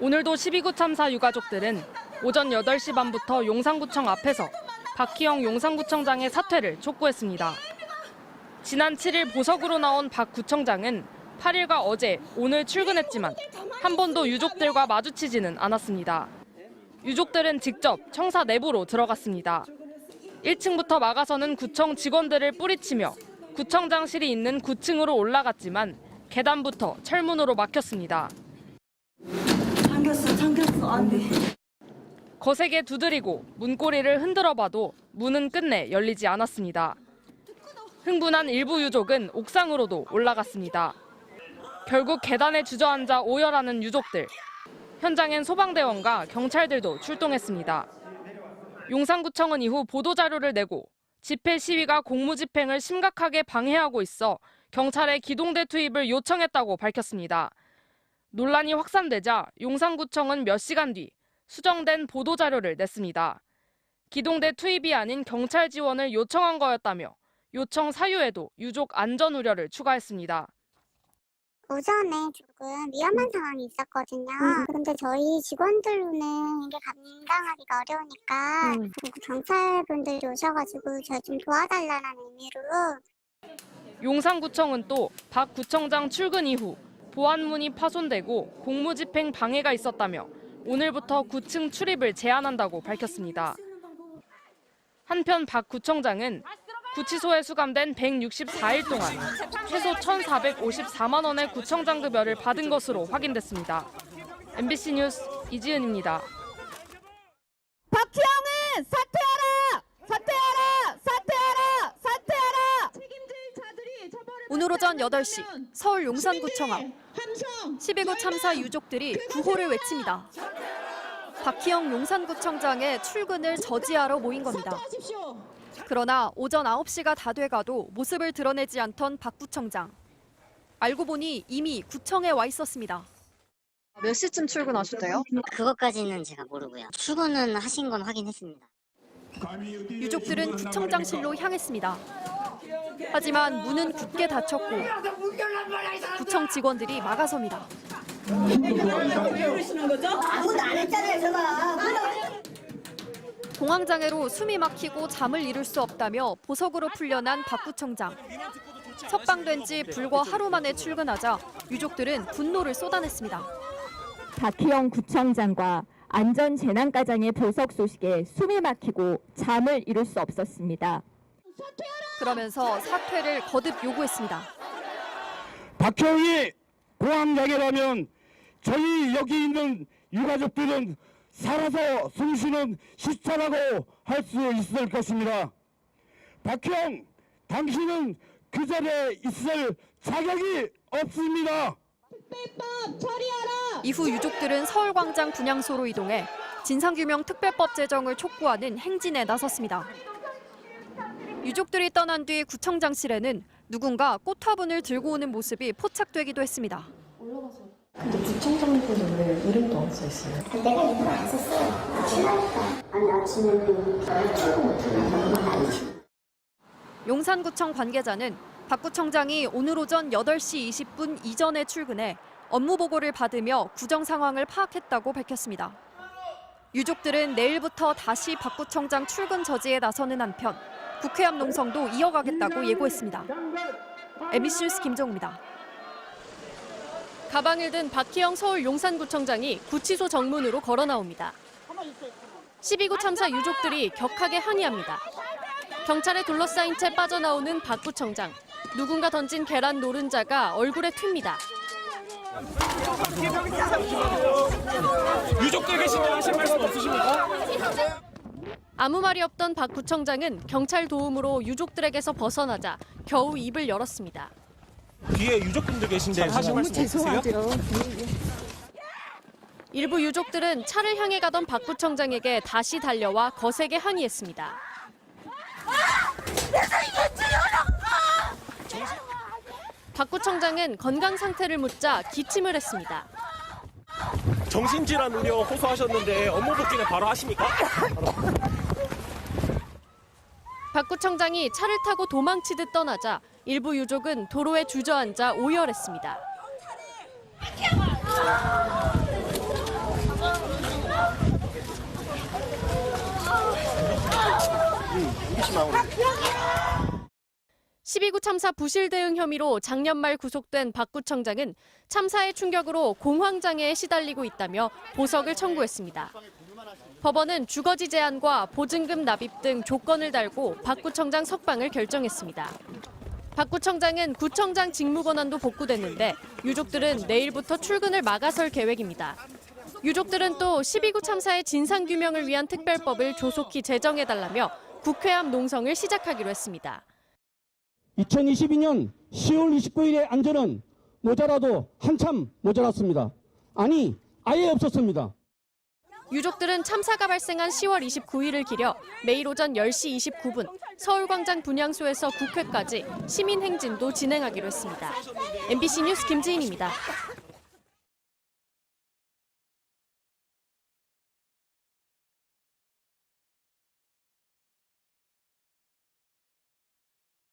오늘도 12구 참사 유가족들은 오전 8시 반부터 용산구청 앞에서 박희영 용산구청장의 사퇴를 촉구했습니다. 지난 7일 보석으로 나온 박 구청장은 8일과 어제, 오늘 출근했지만 한 번도 유족들과 마주치지는 않았습니다. 유족들은 직접 청사 내부로 들어갔습니다. 1층부터 막아서는 구청 직원들을 뿌리치며 구청장실이 있는 9층으로 올라갔지만 계단부터 철문으로 막혔습니다. 잠겼어, 안 돼. 거세게 두드리고 문고리를 흔들어봐도 문은 끝내 열리지 않았습니다. 흥분한 일부 유족은 옥상으로도 올라갔습니다. 결국 계단에 주저앉아 오열하는 유족들. 현장엔 소방대원과 경찰들도 출동했습니다. 용산구청은 이후 보도자료를 내고 집회 시위가 공무집행을 심각하게 방해하고 있어 경찰의 기동대 투입을 요청했다고 밝혔습니다. 논란이 확산되자 용산구청은 몇 시간 뒤 수정된 보도자료를 냈습니다. 기동대 투입이 아닌 경찰 지원을 요청한 거였다며 요청 사유에도 유족 안전 우려를 추가했습니다. 오전에 조금 위험한 상황이 있었거든요. 그런데 저희 직원들로는 이게 감당하기가 어려우니까 경찰분들이 오셔가지고 저희 좀 도와달라는 의미로. 용산구청은 또 박 구청장 출근 이후 보안문이 파손되고 공무집행 방해가 있었다며 오늘부터 9층 출입을 제한한다고 밝혔습니다. 한편 박 구청장은 구치소에 수감된 164일 동안 최소 1,454만 원의 구청장 급여를 받은 것으로 확인됐습니다. MBC 뉴스 이지은입니다. 박희영은 사퇴하라! 사퇴하라! 사퇴하라! 사퇴하라! 오늘 오전 8시 서울 용산구청 앞 12구 참사 유족들이 구호를 외칩니다. 박희영 용산구청장의 출근을 저지하러 모인 겁니다. 그러나 오전 9시가 다 돼가도 모습을 드러내지 않던 박 구청장. 알고 보니 이미 구청에 와 있었습니다. 몇 시쯤 출근하셨대요? 그것까지는 제가 모르고요. 출근은 하신 건 확인했습니다. 유족들은 구청장실로 향했습니다. 하지만 문은 굳게 닫혔고 구청 직원들이 막아섭니다. 공황장애로 숨이 막히고 잠을 이룰 수 없다며 보석으로 풀려난 박 구청장. 석방된 지 불과 하루 만에 출근하자 유족들은 분노를 쏟아냈습니다. 박희영 구청장과 안전재난과장의 보석 소식에 숨이 막히고 잠을 이룰 수 없었습니다. 그러면서 사퇴를 거듭 요구했습니다. 박희영이 공황장애라면 저희 여기 있는 유가족들은 살아서 숨쉬는 시체라고 할 수 있을 것입니다. 박희영, 당신은 그 자리에 있을 자격이 없습니다. 이후 유족들은 서울광장 분향소로 이동해 진상규명 특별법 제정을 촉구하는 행진에 나섰습니다. 유족들이 떠난 뒤 구청장실에는 누군가 꽃화분을 들고 오는 모습이 포착되기도 했습니다. 근데 구청장님은 왜 이름도 안 써 있어요? 내가 이름 안 썼어요. 친하니까. 아니 아침에도 출근 못하는 건 아니지. 용산구청 관계자는 박 구청장이 오늘 오전 8시 20분 이전에 출근해 업무 보고를 받으며 구정 상황을 파악했다고 밝혔습니다. 유족들은 내일부터 다시 박 구청장 출근 저지에 나서는 한편 국회 앞 농성도 이어가겠다고 예고했습니다. MBC 뉴스 김정우입니다. 가방을 든 박희영 서울 용산구청장이 구치소 정문으로 걸어 나옵니다. 12구 참사 유족들이 격하게 항의합니다. 경찰에 둘러싸인 채 빠져나오는 박 구청장. 누군가 던진 계란 노른자가 얼굴에 튑니다. 유족들 계신데 하실 말씀 없으십니까? 아무 말이 없던 박 구청장은 경찰 도움으로 유족들에게서 벗어나자 겨우 입을 열었습니다. 뒤에 유족분들 계신데 하실 말씀 없으세요? 일부 유족들은 차를 향해 가던 박 구청장에게 다시 달려와 거세게 항의했습니다. 박 구청장은 건강 상태를 묻자 기침을 했습니다. 정신질환 우려 호소하셨는데 업무 복귀는 바로 하십니까? 박 구청장이 차를 타고 도망치듯 떠나자 일부 유족은 도로에 주저앉아 오열했습니다. 있습니다. 오늘. 12구 참사 부실 대응 혐의로 작년 말 구속된 박 구청장은 참사의 충격으로 공황장애에 시달리고 있다며 보석을 청구했습니다. 법원은 주거지 제한과 보증금 납입 등 조건을 달고 박 구청장 석방을 결정했습니다. 박 구청장은 구청장 직무 권한도 복구됐는데 유족들은 내일부터 출근을 막아설 계획입니다. 유족들은 또 12구 참사의 진상규명을 위한 특별법을 조속히 제정해달라며 국회 앞 농성을 시작하기로 했습니다. 2022년 10월 29일의 안전은 모자라도 한참 모자랐습니다. 아니, 아예 없었습니다. 유족들은 참사가 발생한 10월 29일을 기려 매일 오전 10시 29분 서울광장 분향소에서 국회까지 시민행진도 진행하기로 했습니다. MBC 뉴스 김지인입니다.